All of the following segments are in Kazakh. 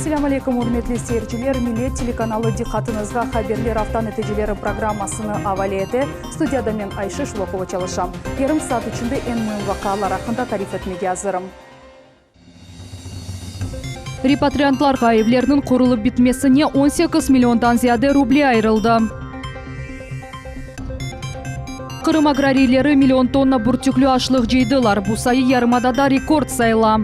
Assalamu alaikum, hurmatli seyirciler. Millet teлеканалы дихатынызға хаберлер автан нәтижелері программасыны авалеті. Студияда мен Айша Шулакова çalışам. Yarım saat içinde en mühim vakalar hakkında tarif etmeye hazırım. Repatriantlar evlerinin kurulup bitmesine 18 milyondan ziyade ruble ayrıldı. Kırım agrarileri milyon tonna burtüklü açlık ceydiler. Bu sayı yarımadada rekord sayıla.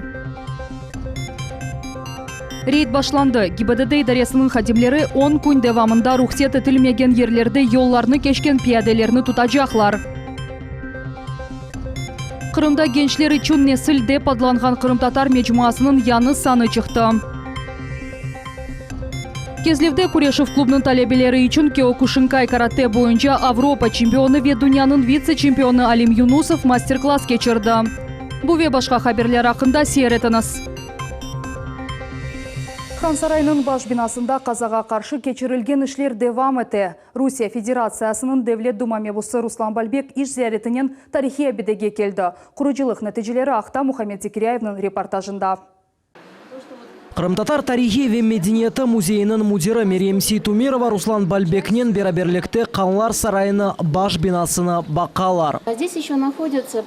Рейд başlandı. ГИБДД idaresinin hadimleri 10 gün devamında ruhsat etilmegen yerlerde yollarını geçken piyadelerini tutacaklar. Kırım'da gençler için nesil dep adlanğan Kırım Tatar mecmuasının yanı sanı çıktı. Kezlev'de Kureşev klubunun talebeleri için Kyokushinkai karate boyunca Avrupa çempionu ve dünyanın vice-çempionu Alim Yunusov master-class geçirdi. Bu ve başka haberler hakkında seyretiniz. Хан Сарайының баш бинасында қазаға қаршы кечірілген ішлер девам еті. Русия Федерациясының Devlet Дума мебусы Руслан Бальбек иш зияретінен тарихи әбедеге келді. Құрыжылық нәтижелері Ақта Мухаммед Зекиряевның репортажында. Кырым-татар тарихи ве медениеті музейінің мудирі Мерем Сейтумирова Руслан Бальбекнен бераберлікті Қанлар сарайыны баш бинасыны бақалар. Здесь еще находятся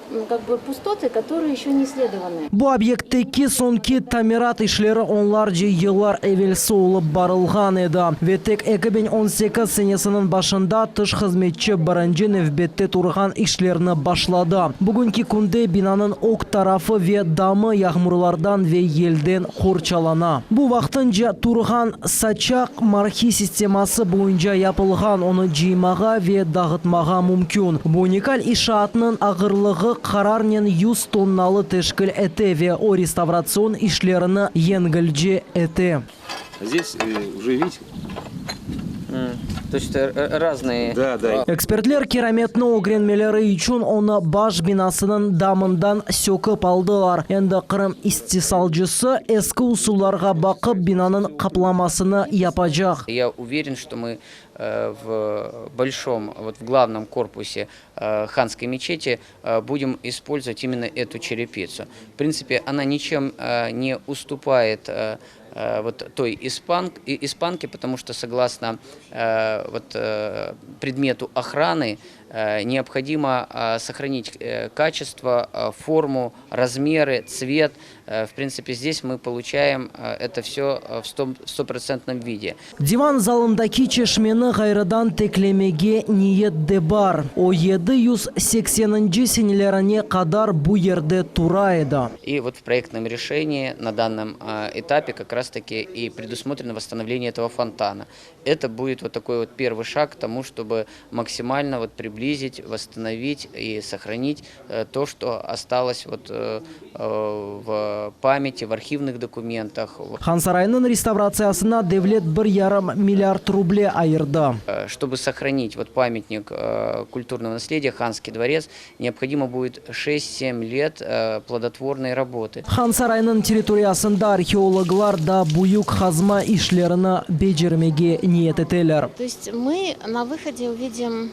пустоты, которые еще не исследованы. Бұл объекттеки сонки тамират ишлері онлар же йыллар эвелсі олып барылған еді. Ветек 2018 сенесінің башында тыш қызметші Баранжин Евбетте тұрған ишлеріні башлады. Бүгінки күнде бинаның ок тарафы ве дамы яғмурлардан ве елден хорчалан. Бұл вақтынжа тұрған сачақ мархи системасы бойынша япылған, оны жимаға ве дағытмаға мүмкін. Бұл уникаль ишаатының ағырлығы қарарнен 100 тонналы тешкіл әте ве о реставрацион ишлеріні енгілже әте. Здесь уже видите? То есть разные... Да. Экспертлер кераметні огренмелері үшін оны баш бинасының дамындан сөкіп алдылар. Енді Қырым истисалжысы эскі усуларға бақып бинаның қапламасыны япажақ. Я уверен, что мы в большом, в главном корпусе ханской мечети будем использовать именно эту черепицу. В принципе, она ничем не уступает той испанке, потому что согласно предмету охраны необходимо сохранить качество, форму, размеры, цвет. В принципе, здесь мы получаем это все в 100% виде. Диван залындаки чешмені ғайрыдан теклемеге ниет де бар. О 780 сенелеріне қадар бұ ерде тура еді. И вот в проектном решении на данном этапе как раз-таки и предусмотрено восстановление этого фонтана. Это будет вот такой вот первый шаг к тому, чтобы максимально приблизить, восстановить и сохранить то, что осталось в памяти, в архивных документах. Хан сарайының реставрациясына Devlet 1,5 миллиард рубле айырды. Чтобы сохранить памятник культурного наследия, Ханский дворец, необходимо будет 6-7 лет плодотворной работы. Хан сарайының территориясында археологлар да буюк хазма ишлеріні бежермеге ниет етелер. То есть мы на выходе увидим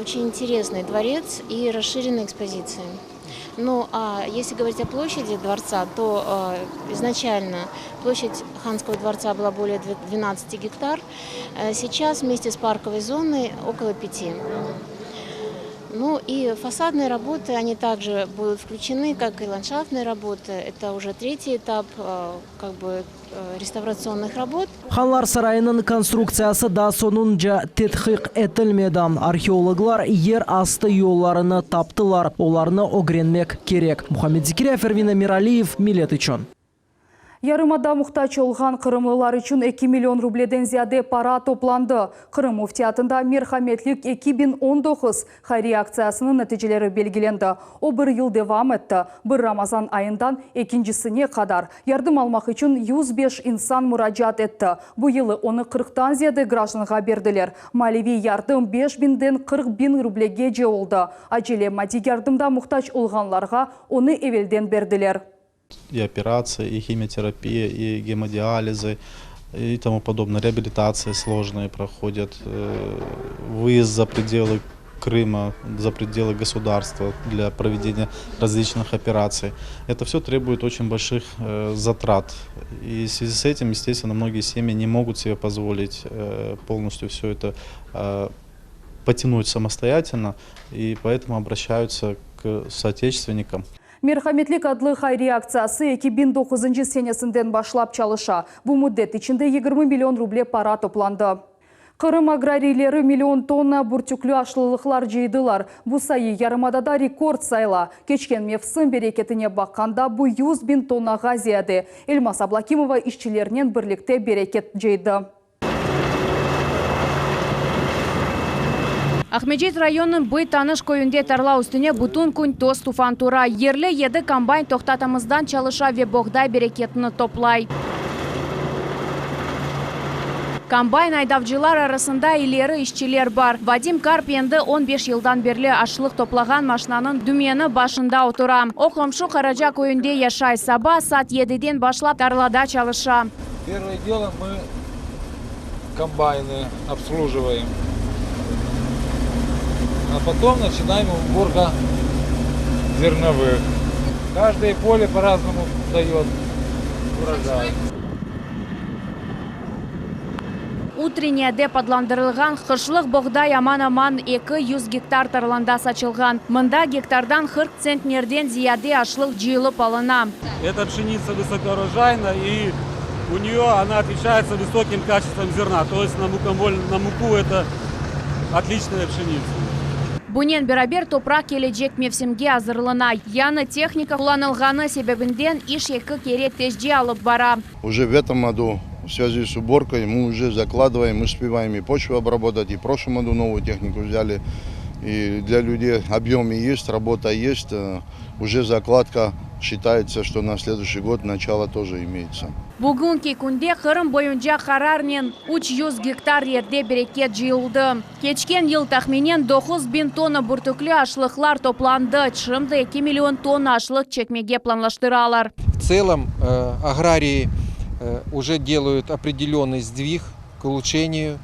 очень интересный дворец и расширенные экспозиции. Ну, а если говорить о площади дворца, то изначально площадь Ханского дворца была более 12 гектар. Сейчас вместе с парковой зоной около 5. Ну и фасадные работы, они также будут включены, как и ландшафтные работы. Это уже третий этап реставрационных работ. Ханлар сарайының конструкциясы да сонунжа тетхик етілмеді. Археологлар ер асты yollarını таптылар. Оларны огренмек керек. Мухаммед Зекиряев, Эрвина Миралиев, Millet üçün. Ярымада мұқтач олған қырымлылар үшін 2 миллион рубледен зияде пара топланды. Қырым муфтиятында мерхаметлік 2019 хайри акциясының нәтижелері белгіленді. О бір ел девам етті. Бір Рамазан айындан екіншісіне қадар. Ярдым алмақ үшін 105 инсан мұраджат етті. Бұл елі оны 40-тан зияде гражданға берділер. Малеви ярдым 5.000-ден 40.000 рублеге же олды. Acele maddi yardımda мұқтач олғанларға оны евелден берділер. И операции, и химиотерапия, и гемодиализы, и тому подобное. Реабилитации сложные проходят, выезд за пределы Крыма, за пределы государства для проведения различных операций. Это все требует очень больших затрат. И в связи с этим, естественно, многие семьи не могут себе позволить полностью все это потянуть самостоятельно, и поэтому обращаются к соотечественникам. Мерхаметлік адлы хайри акциясы 2009 сенесінден башлап чалыша. Бұл мүддет içinde 20 миллион рубле пара топланды. Кырым аграрийлері миллион тонна бүртүклі ашлылықлар жейдылар. Бұл сайы ярымадада рекорд сайла. Кечкен мевсім берекетіне баққанда бұл 100 000 тоннаға зияды. Эльмас Аблакимова işçilерінен бірлікте берекет жейді. Ахмеджет районын бый таныш көйінде тарла үстіне бұтын күн тоз туфан тура. Ерлі еді комбайн тоқтатымыздан чалыша ве боғдай берекетіні топлай. Комбайн айдавчылар арасында илері işçiler бар. Вадим Карп енді 15 жылдан берлі ашлық топлаған машинанын дүмені башында отура. Оқымшы Қаража көйінде яшай саба саат 7-ден башлап тарлада чалыша. Первое дело, мы комбайны обслуживаем. А потом начинаем уборка зерновых. Каждое поле по-разному дает урожай. Утренняя деподландырылған қышлық боғдай аман-аман 200 гектар тарланда сачылған. Мында гектардан 40 центнерден зияде ашлық жиылып алына. Эта пшеница высокоурожайна, и у нее она отличается высоким качеством зерна. То есть на муку это отличная пшеница. Бұнен берабер топрақ келечек мевсімге азырлына. Яны техника құланылғаны себебінден иш екі кере тежде алып бара. Уже в этом году в связи с уборкой мы уже закладываем, успеваем и почву обработать, и в прошлом году новую технику взяли. И для людей объемы есть, работа есть, уже закладка считается, что на следующий год начало тоже имеется. Бүгінгі күнде Қырым бойынша қарармен 300 гектар ерде берекет жиылды. Кечкен ел тахменен 9 000 тонна бүртіклі ашлықлар топланды. Шымды 2 миллион тонна ашлық чекмеге планлаштыралар. В целом аграрии уже делают определенный сдвиг к улучшению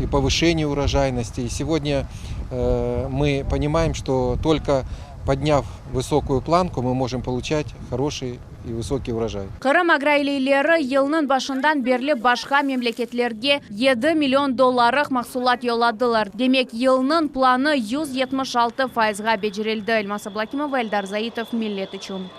и повышению урожайности. И сегодня мы понимаем, что только подняв высокую планку, мы можем получать хороший и высокий урожай. Қырым аграилейлері елнын башындан берлі башқа мемлекетлерге 7 миллион долларық мақсулат йоладылар. Демек, елнын планы 176%-ға бежірелді. Эльмас Аблакимова, Эльдар Заитов, Миллет үшін.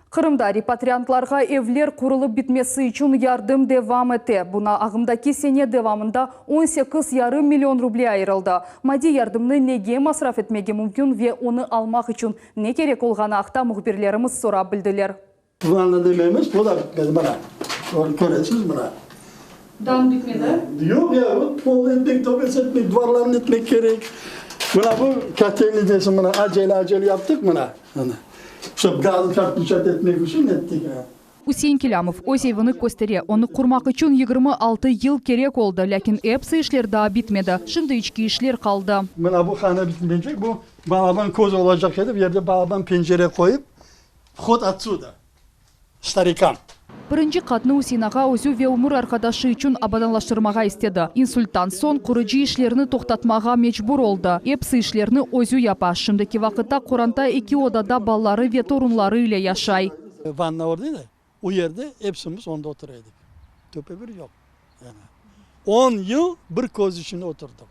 Қырымда репатриантларға евлер құрылып бітмесі үшін ярдым девам еті. Бұна ағымдаки сене девамында 18,5 миллион рубле айырылды. Мади ярдымны неге масраф етмеге мүмкін ве оны алмақ үшін не керек олғаны ақта мұхберлеріміз сұра білділер. Бұланы демеміз, бұл да бітмеді мұна. Көресіз мұна. Дан бітмеді? Yok ya, pol etmek, topes etmek, duvarlarını etmek gerek. Buna bu kategori desin buna, acele yaptık buna. Чтобы газы çarpışat etmek için ettik ya. Усейн Келямов, Осейвыны көстере, оны құрмақ үшін 26 ел керек oldu, ләкин әпсі ішлер daha bitmedi. Şimdi içki işler kaldı. Buna bu hane bitmeyecek, bu balaban koz olacak şeyde bir yerde balaban pencere koyup vход отсюда. Старикам. Бірінші қатны Усейнаға өзі ве умыр арқадашы үшін абаданлаштырмаға істеді. Инсульттан сон құрыжы ішлеріні тоқтатмаға мечбур oldu. Эпсі ішлеріні өзі япа. Şimdiki вақытта Qoran'ta 2 odada balları ve torunları ile yaşay. Vanna oradaydı. O yerde hepsimiz onda oturuyorduk. Töpe bir yok. Yani 10 yıl bir koz içinde oturduk.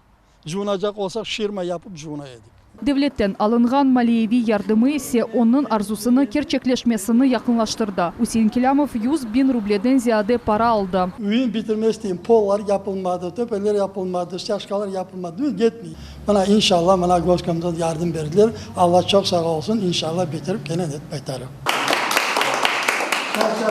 Жуынacak olsak şirma yapıp жуына yedik. Devletten alınған Малиеви yardımı ise onun arzusunu gerçekleşmesini yakınlaştırdı. Усейн Келямов 100 bin rubleden ziyade para aldı. Üyün bitirmesi diyeyim, pollar yapılmadı, töpeler yapılmadı, şaşkalar yapılmadı. Gitmiyor. Bana inşallah bana Gözkom'da yardım verdiler. Allah çok sağ olsun. İnşallah bitirip gene baytarım.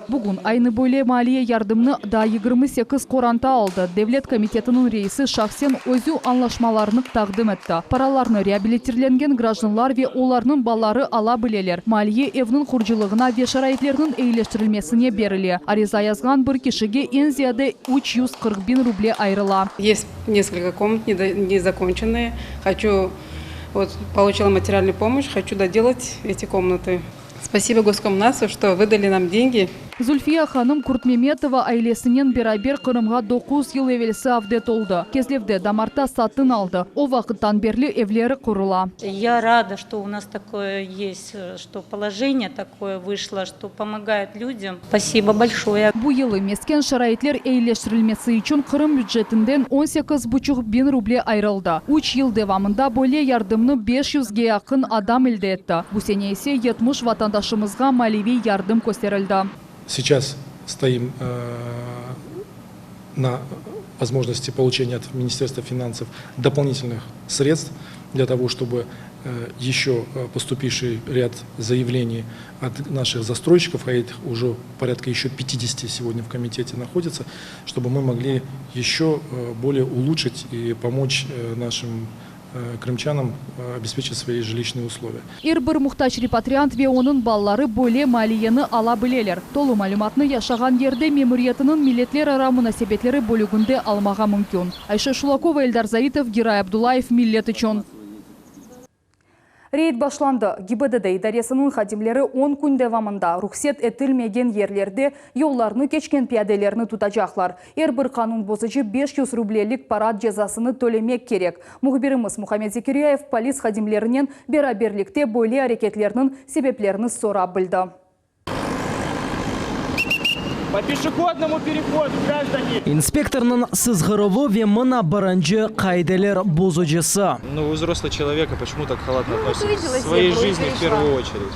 Bugün aynı böyle maliye yardımını da 28 Qoran'ta aldı. Devlet komitetinin reisi şahsen özü anlaşmalarını takdim etti. Paralarını reabilitirlengen gражданlar ve onların balları ala bileler. Maliye evinin kurculuğuna ve şarayetlerinin eğileştirilmesine berili. Ariza yazgan bir kişiye en ziyade 340 bin ruble ayrıla. Есть несколько комнат незаконченные. Получила материальную помощь, хочу доделать эти комнаты. Спасибо Госкомнасу, что выдали нам деньги. Зульфия ханым Куртмеметова айлесінен берабер Қырымға 9 ел евелсі авде толды. Кезлевде дамарта сатын алды. О вақыттан берлі евлері құрыла. Я рада, что у нас такое есть, что положение такое вышло, что помогает людям. Спасибо большое. Бу елы мескен шарайтлер эйлештірілмесі үшін Қырым бюджетінден 18,5 bin рубле айрылды. 3 ел девамында бөле ярдымны 500-ге якын адам елді етті. Бу сене есе 70 ватандашымызға малеви ярдым көстерілді. Сейчас стоим на возможности получения от Министерства финансов дополнительных средств для того, чтобы еще поступивший ряд заявлений от наших застройщиков, а их уже порядка еще 50 сегодня в комитете находится, чтобы мы могли еще более улучшить и помочь нашим крымчанам обеспечить свои жилищные условия. Ирбір мұқтач репатриант ве оның баллары бөле малиені ала білелер. Толы малюматны яшаған ерде мемуриятының милетлер ара мұнасебетлері бөлігінде алмаға мүмкін. Айша Шулакова, Эльдар Заитов, Гирай Абдулаев, Миллет үшін. Рейд башланды. ГИБДД идаресінің хадимлері 10 күн девамында рұқсет етілмеген ерлерде yollarını кечкен пиаделерні tutacaklar. Әрбір қанун бозычы 500 рублелік парад жазасыны төлемек керек. Мұхбиріміз Мухаммед Зекиряев полис хадимлерінен бераберлікте бөле әрекетлерінің себеплеріні сора білді. По пешеходному переходу, граждане! Инспекторның сызғырывы ве мына баранжы қайделер бозыжысы. Ну, вы взрослый человек, а почему так халатно относитесь? В своей жизни в первую очередь.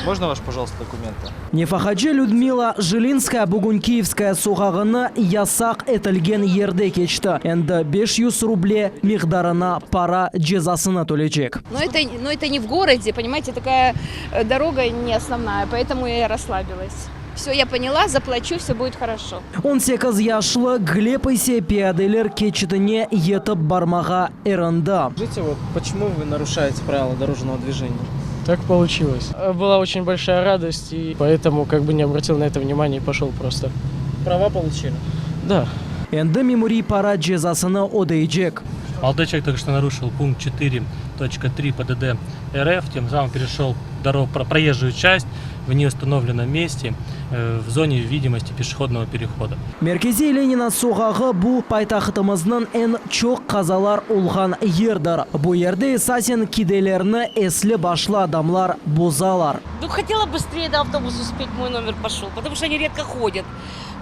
Можно ваш, пожалуйста, документы? Нефахаджи Людмила Жилинская бүгін Киевская соғағыны ясақ етілген ерде кечті. Енді 500 рубле миғдарына пара жазасына төлечек. Но это не в городе, понимаете, такая дорога не основная, поэтому я расслабилась. Все, я поняла, заплачу, все будет хорошо. 18 яшлы Глеб исе пиаделер кечетіне етіп бармаға эрында. Скажите, вот почему вы нарушаете правила дорожного движения? Так получилось. Была очень большая радость, и поэтому как бы не обратил на это внимания и пошел просто. Права получили? Да. Енді мемури пара жазасыны одейджек. Молодой человек только что нарушил пункт 4.3 ПДД РФ, тем самым перешел проезжую часть в неустановленном месте в зоне видимости пешеходного перехода. Меркези Ленина соғағы бұл пайтақытымыздың ән чоқ қазалар олған ердір. Бұл ерде эсасен киделеріні әслі башлы адамлар бозалар. Ну, хотела быстрее до автобуса успеть, мой номер пошел, потому что они редко ходят.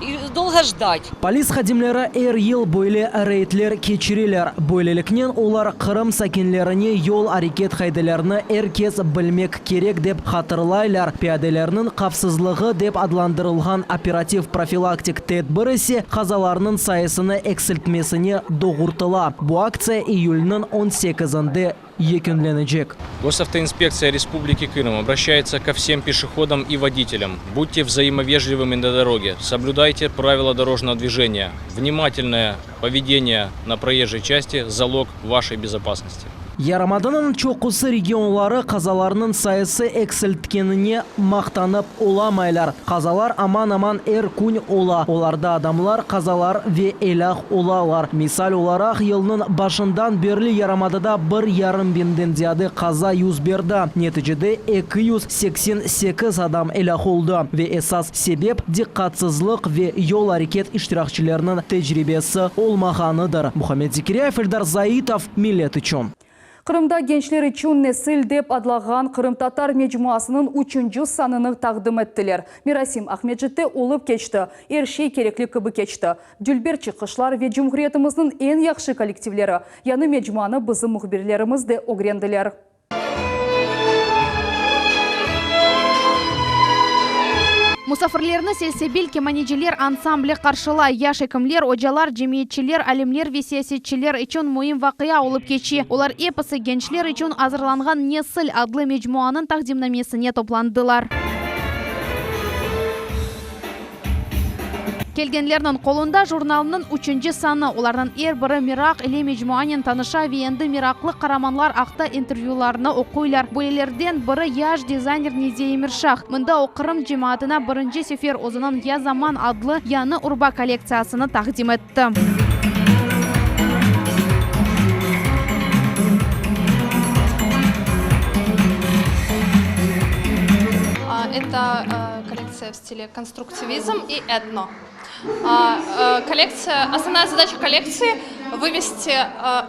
И долго ждать. Полис хадимлері әр ел бойле рейтлер кечірелер. Бойлелікнен олар Қырым сәкенлеріне yol әрекет қайделеріні әркез білмек керек деп қатырлайлар. Пиаделерінің қапсызлығы деп адландырылған оператив профилактик тедбірісі қазаларының сайысыны эксілтмесіне доғыртыла. Бұл акция июльнің 18-інде екінленecek. Госавтоинспекция Республики Крым обращается ко всем пешеходам и водителям. Будьте взаимовежливыми на дороге, соблюдайте правила дорожного движения. Внимательное поведение на проезжей части – залог вашей безопасности. Ярамаданын чоқысы регионлары қазаларының сайысы эксілткеніне мақтанып оламайлар. Қазалар аман-аман әр күн ола. Оларда адамлар қазалар ве элах олалар. Мисал оларақ елінің башындан берлі Ярамадада 1,5 бинден зияды қаза юз берді. Нетижеде 288 адам элах олды. Ве esas себеп диққатсызлық ве yol әрекет иштиракчыларының тәжірибесі олмағаныдыр. Мухаммед Зекиряев, Эльдар Заитов, Миллет үшін. Қырымда генчлер үшін несіл деп адлаған Қырым татар мечмуасының 3-ші саныны тағдым еттілер. Мирасим Ахмеджетте олып кечті, ершей керекли кібі кечті. Дүлбер чыққышлар ве жұмғыретіміздің ең яқшы коллективлері. Яны мечмуаны бізі мұхберлеріміз де огренділер. Мусафирлерні селсебел кеманежелер ансамблі қаршыла, яшекімлер, ожалар, жемиетчілер, әлемлер, весиесетчілер үшін мойын вақия олып кечи. Олар эпосы генчлер үшін азырланған несіл адлы мечмуаның тақдимнамесіне топландылар. Келгенлерінің қолында журналының 3-ші саны. Олардан бірі Мирақ или мечмуанен таныша венді мирақлы қараманлар ақта интервьюларына оқуйлар. Бөлелерден бірі яж дизайнер Незе Емиршах. Мұнда оқырым жематына 1-ші сефер озынан Я заман адлы яны урба коллекциясыны тақдим етті. Это коллекция коллекция в стиле конструктивизм и этно. Основная задача коллекции – вывести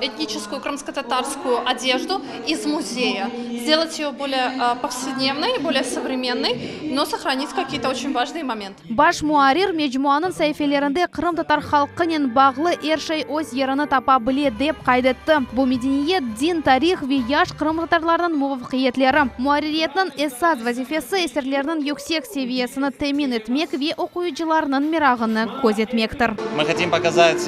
этническую крымско-татарскую одежду из музея, сделать ее более повседневной, более современной, но сохранить какие-то очень важные моменты. Баш муарир мejmuanın sayfelerinde Kırım Tatar halkının bağlı her şey öz yerini tapa bile dep kaydetti. Bu medeniyet, din, tarih ve yaş Kırım Tatarlarının muvaffakiyetleri. Muaririyetinin esas vazifesi eserlerinin yüksek seviyesini temin etmek ve okuyucularının mirağını көзетмектір. Мы хотим показать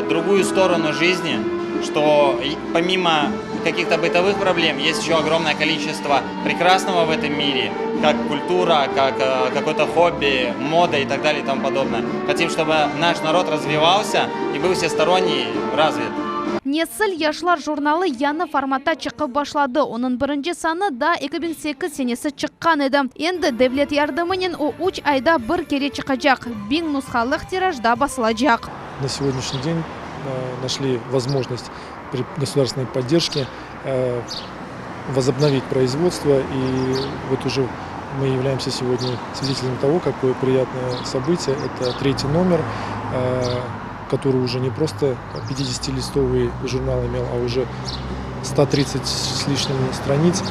другую сторону жизни, что помимо каких-то бытовых проблем есть еще огромное количество прекрасного в этом мире, как культура, как какое-то хобби, мода и так далее и тому подобное. Хотим, чтобы наш народ развивался и был всесторонне развит. Nesil Yaşlar jurnalı yanı formatта çıkıp başladı. Onun birinci sanı da 2008 senesi çıkkan edi. Endi devlet yardımının o 3 ayda bir kere çıkacak. 1000 nusxalık tirajda basılacak. На сегодняшний день нашли возможность при государственной поддержке возобновить производство. И вот уже мы являемся сегодня свидетелями того, какое приятное событие. Это 3-й номер, который уже не просто 50-листовый журнал имел, а уже 130 с лишним страниц.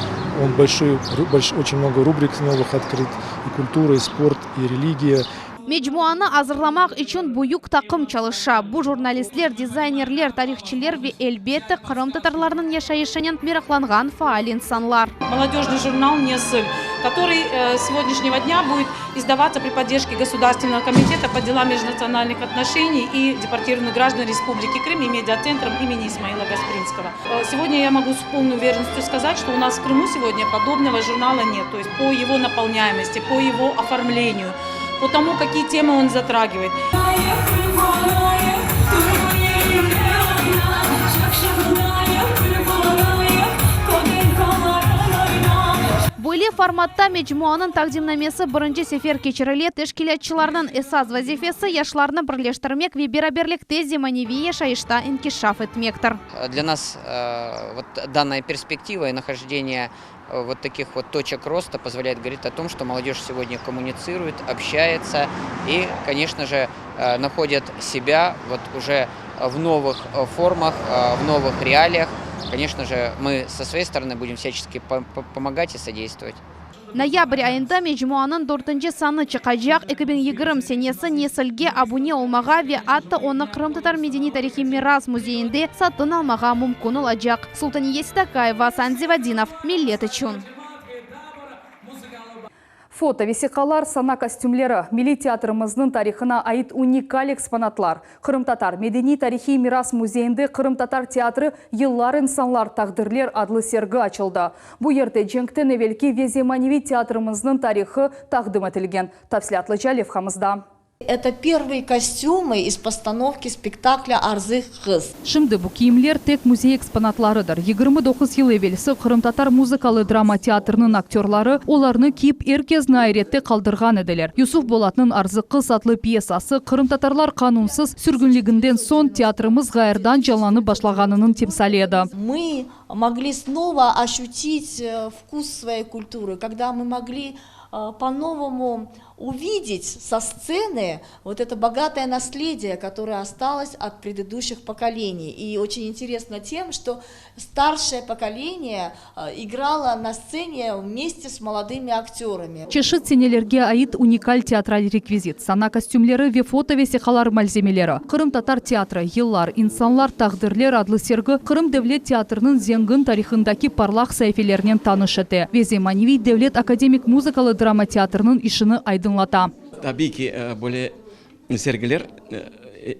Он очень много рубрик новых открыт. И культура, и спорт, и религия. Mecmuanı hazırlamak için büyük takım çalışa. Bu jurnalistler, dizaynerler, tarihçiler ve elbette Kırım Tatarlarının yaşayışının meraklanğan faal insanlar. Молодежный журнал «Несль», который с сегодняшнего дня будет издаваться при поддержке Государственного комитета по делам межнациональных отношений и депортированных граждан Республики Крым и медиацентром имени Исмаила Гаспринского. Сегодня я могу с полной уверенностью сказать, что у нас в Крыму сегодня подобного журнала нет. То есть по его наполняемости, по его оформлению, по тому, какие темы он затрагивает. Böyle formatda mecmuanın taqdimnamesi birinci sefer keçirildi. Teşkilatçılarının esas vazifesi yaşlarını birleştirmek ve beraberlikte zemanevi yaşayışta inkişaf etmektir. Для нас вот данная перспектива и нахождение вот таких вот точек роста позволяет говорить о том, что молодежь сегодня коммуницирует, общается и, конечно же, находит себя вот уже в новых формах, в новых реалиях. Конечно же, мы со своей стороны будем всячески помогать и содействовать. Noyabr ayında mecmuanın 4-cü sanı çıkacak. 2020 senesi Nesl'ge abone olmağa ve hatta onu Kırım Tatar Medeni Tarihi Miras Muzeyinde satın almağa mümkün olacak. Sultaniye Sidakayeva, Sanzi Vadinov, Millet için. Фото весикалар, сана костюмлері. Милли театрымыздың тарихына айт уникаль экспонатлар. Кырым Татар Медени Тарихи Мирас музейінде Кырым Татар театры «Йыллар инсанлар тағдырлер» адлы сергі açılды. Бұ ерте женктен евелки веземаневи театрымыздың тарихы тағдым етілген. Тапсилатлы Левхамызда. Это первые костюмы из постановки спектакля «Арзы қыз». Şimdi bu kiyimler tek muzey eksponatlarıdır. 29 yıl evvelisi Kırım Tatar muzikalı drama teatrının aktörleri olarını kiyip erkez nairette kaldırgan ediler. Yusuf Bolat'nın Arzı Kız adlı piyesası Kırım Tatarlar kanunsuz sürgünlüğünden son teatrımız gayırdan canlanı başlaganının timsali edi. Мы могли снова ощутить вкус своей культуры, когда мы могли по-новому увидеть со сцены вот это богатое наследие, которое осталось от предыдущих поколений. И очень интересно тем, что старшее поколение играло на сцене вместе с молодыми актерами. Чешет сенелерге айт уникаль театраль реквизит. Сана костюмлері ве фото весихалар мальземелері. Кырым Татар театры «Йыллар инсанлар тағдырлер» адлы сергі Кырым Devlet Театрының зеңгін тарихындаки парлах сайфелерінен таныш еті. Веземаневи Devlet Akademik Muzikalı Drama Teatrının işini aydınlata. Tabii ki böyle sergiler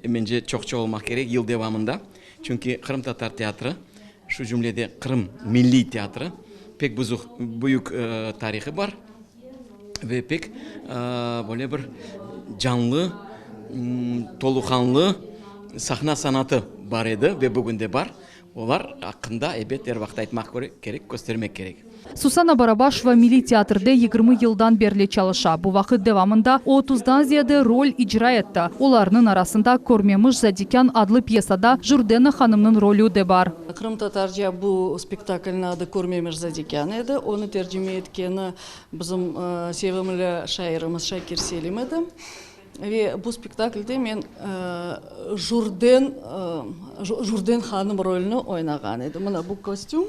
bence çokça olmak gerek yıl devamında. Çünkü Kırım Tatar Teatrı, şu cümlede Kırım Milli Teatrı pek büyük tarihi var. Ve pek böyle bir canlı, tolukanlı sahne sanatı var idi ve bugün de var. олар ақында әбет әрвақта айтмақ керек, көстермек керек. Сусана Барабашева Милли театрда 20 жылдан берле чалыша. Бу вакыт давамында 30-дан зияде роль ижра етті. Оларның арасында Көрмеміш Задикян адлы пьесада Журдена ханымның ролі де бар. Крым татарча бу спектакльна ады Көрмеміш Задикян еді. Оны тәржіме еткені біздің севімлі шайырымыз Шакир Селим еді. Ve bu spektaklde men Журден ханым рөлünü ойнаған еді. Мына bu костюм,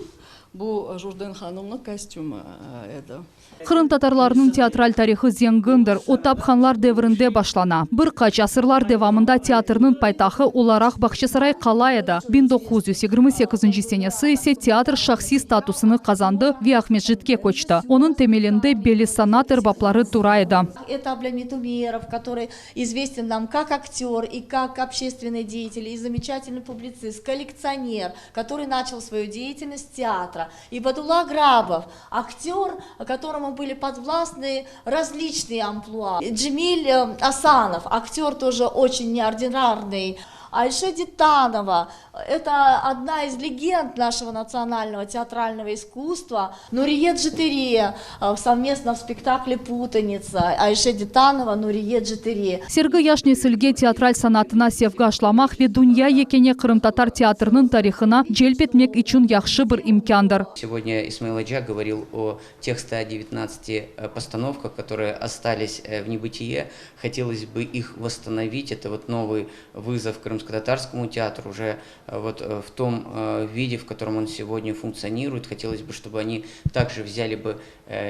bu Журден ханымның костюмы еді. Кырым татарларының театраль тарихы зеңгіндір. Отап ханлар дәврінде башлана. Bir qaç asırlar devamında teatrının paytaxı olarak Бақшасарай қала еді. 1928 senesi ise teatr şahsi statusını kazandı ve Ахметжитке көчті. Onun temelinde belli sanat erbapları duraydı. Это Абдулхамид Умеров, который известен нам как актер и как общественный деятель, и замечательный публицист, коллекционер, который начал свою деятельность с театра. И Бадулла Грабов, актер, которому были подвластны различные амплуа. Джемиль Асанов, актер тоже очень неординарный. Айша Дитанова, это одна из легенд нашего национального театрального искусства. Нуриет Джитере, совместно в спектакле «Путаница». Айша Дитанова, Нуриет Джитере. Сергі яшне сілге театраль санатына севгашламақ ве дүния екене Крым татар театрының тарихына желпетмек üçün яхшы бір имкандыр. Сегодня Исмаил Аджа говорил о тех 119 постановках, которые остались в небытие. Хотелось бы их восстановить. Это вот новый вызов крымско-татарскому театру уже вот в том виде, в котором он сегодня функционирует. Хотелось бы, чтобы они также взяли бы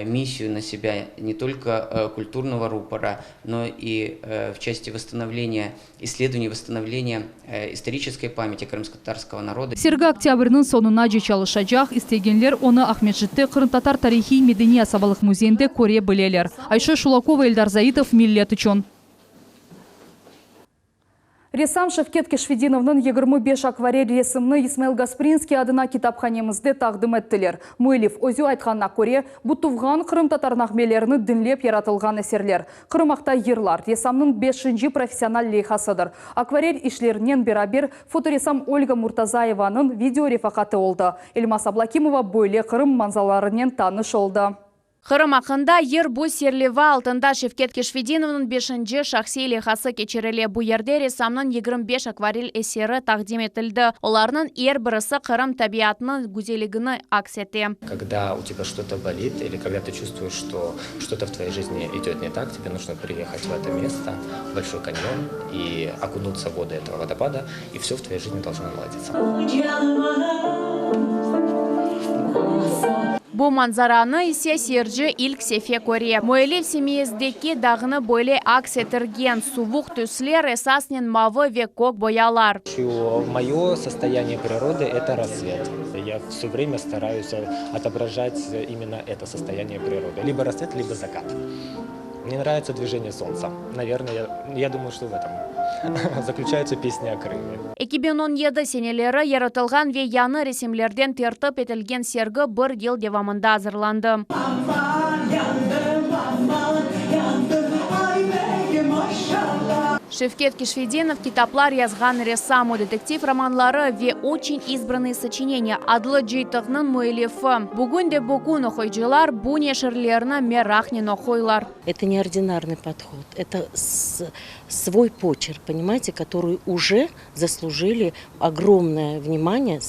миссию на себя не только культурного рупора, но и в части восстановления, исследования, восстановления исторической памяти крымско-татарского народа. Сергі октябрьнің сонuna çalışacak. İstегенлер оны Ахметжитте Крым татар тарихи медени асабалық музейінде көре білелер. Айша Шулакова, Эльдар Заитов, Миллет үшін. Ресам Шевкет Кешфединовның 25 акварель ресімні Исмаил Гаспринский адына китапханемізде тағдым еттілер. Мөйлев өзі айтқанына көре, бұл туғған Крым татарнағмелеріні дінлеп яратылған әсерлер. Крымақта ерлар ресамның 5-ші профессионал лейхасыдыр. Акварель ишлерінен берабер фоторесам Ольга Муртазаеваның видео рефақаты олды. Эльмас Аблакимова бөйле Крым манзаларынен таныш олды. Қырым ақында ер бұ серлева алтында Шевкет Кешфединовның 5-ші шақси лейхасы кечереле. Бұ ерде ресамның 25 акварель эсері тақдим етілді. Оларының ер бірісі Қырым табиатының гүзелігіні аксеті. Когда у тебя что-то болит или когда ты чувствуешь, что что-то в твоей жизни идет не так, тебе нужно приехать в это место, в Большой каньон, и окунуться в воды этого водопада, и все в твоей жизни должно наладиться. Бұл манзараны исе серджі ilk сефе көре. Мөйлел семейіздекі дағыны бөле аксетірген сувуқ түслер эсаснен мавы векок боялар. Мое состояние природы – это рассвет. Я все время стараюсь отображать именно это состояние природы. Либо рассвет, либо закат. Мне нравится движение солнца. Наверное, я думаю, что в этом заключается песня о Крыме. 2017 сенелері яратылған ве яны ресімлерден тертіп етілген сергі бір ел девамында азырланды. Шевкет Кешфединов китаплар язған ресаму детектив романлары ве очень избранные сочинения адлы джейтығның мөйлефі. Бүгінде бүгін оқойжылар бұ нешірлеріні мерахнен оқойлар. Это неординарный подход, это свой почерк, понимаете, который уже заслужили огромное внимание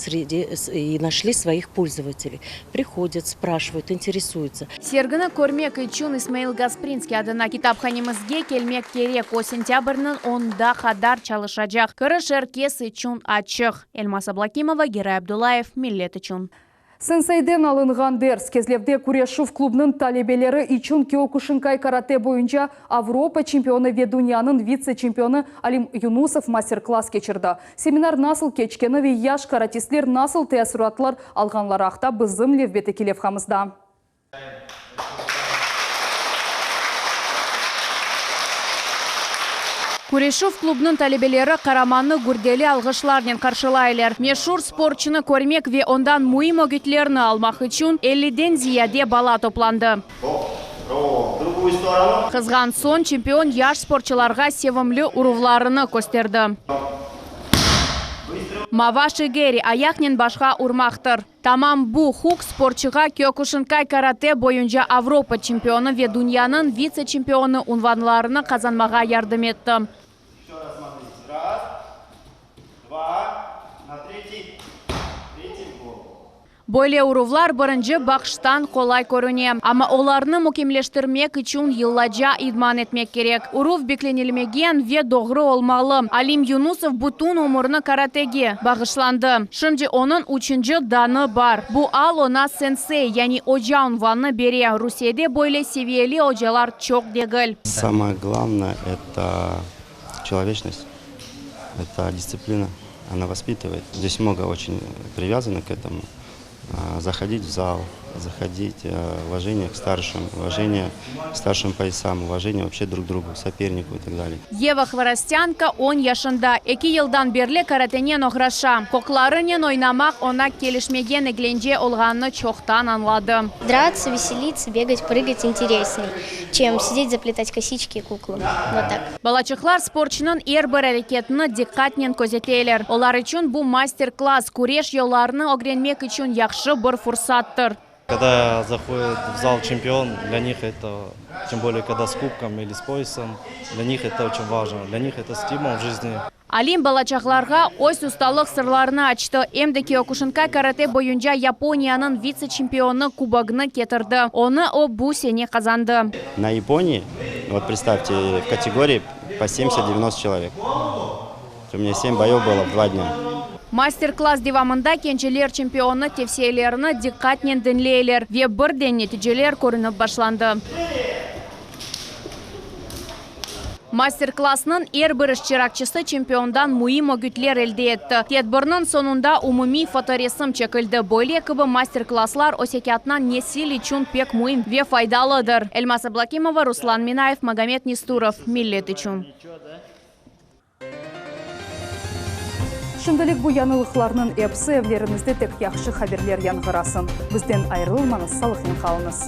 и нашли своих пользователей. Приходят, спрашивают, интересуются. Сергіні көрмек üçün Исмаил Гаспринский адына китапханемізге келмек керек. О сентябрьнің онда хадар çalışacak. Кырыш эркес üçün açıq. Эльмас Аблакимова, Герай Абдулаев, Миллет үшін. Сенсейден алынған дерс кезлевде Курешов клубның талебелері üçün Киокушинкай карате бойынша Авропа чемпионы ве Дүнияның вице-чемпионы Алим Юнусов мастер-класс кечірді. Семинар насыл кечкені ве яш каратистлер насыл тәсіратлар алғанлар ақта біздің левбеті келевхамызда. Курешов клубның талебелері қараманы гүрделі алғышларнен қаршылайлар. Мешур спортчыны көрмек ве ондан мұйым өгітлеріні алмақ үшін 50-ден зияде бала топланды. Қызған сон чемпион яш спортчыларға севімлі ұрывларыны көстерді. Мава Шигери аяқнен башқа урмақтыр. Тамам бу хук спортчыға Кёкушинкай карате бойынша Авропа чемпионы ве дуньяның вице-чемпионы унванларыны қазанмаға ярдым етті. Бойле урувлар бірінші бақштан қолай көріне. Ама оларны мукемлештірмек үшін йылладжа идман етмек керек. Урув бекленелмеген ве доғры олмалы. Алим Юнусов бұтун умырны каратеге бағышланды. Шынжы оның учынжы даны бар. Бу ал она сенсей, яни ожа унваны бере. Русейде бойле севиели ожалар чок дегіл. Самое главное – это человечность, это дисциплина. Она воспитывает. Здесь много очень привязано к этому. Заходить в зал, заходить, уважение к старшим, уважение к старшим поясам, уважение вообще друг к другу, сопернику и так далее. Ева Хворостянка 10 yaşında. 2 yıldan beri karatenen oğraşa. Koklarynen oynamak ona kelişmegen eglenje olğanını çoktan anladı. Драться, веселиться, бегать, прыгать интересней, чем сидеть, заплетать косички и куклы. Вот так. Балачықлар спортчының бір әрекетіні диққатнен көзетейлер. Олар үшін бұл мастер-класс күреш yollarını öğrenmek için yaxşı bir fırsattır. Когда заходит в зал чемпион, для них это, тем более когда с кубком или с поясом, для них это очень важно, для них это стимул в жизни. Алим балачақларға өз ұсталық сырларını açtı. Emde Kyokushinkai karate boyunca Японияның вице-чемпионы кубогını кетірді. Оны о bu sene kazandı. На Японии, вот представьте, в категории по 70-90 человек. У меня 7 боев было в 2 дня. Мастер-класс devamında kençiler çempiyonu tavsiyelerini dikkatlen dinleyler ve birden neticeler көрініп başlandı. Мастер-классның бір iştirakçısı çempiondan muhim ögütler elde etti. Tedbirinin sonunda umumi fotoresim çekildi. Böyle gibi mastер-классlar osekatnan nesil için pek muhim ve faydalıdır. Elmas Ablakimova, Ruslan Minayev, Magomed Nisturov, Millet için. Шындылық бұ янылықларының әпсі әвлеріңізде тек яқшы хаберлер яңғырасын. Бізден айырылмаңыз, салықын қалыңыз.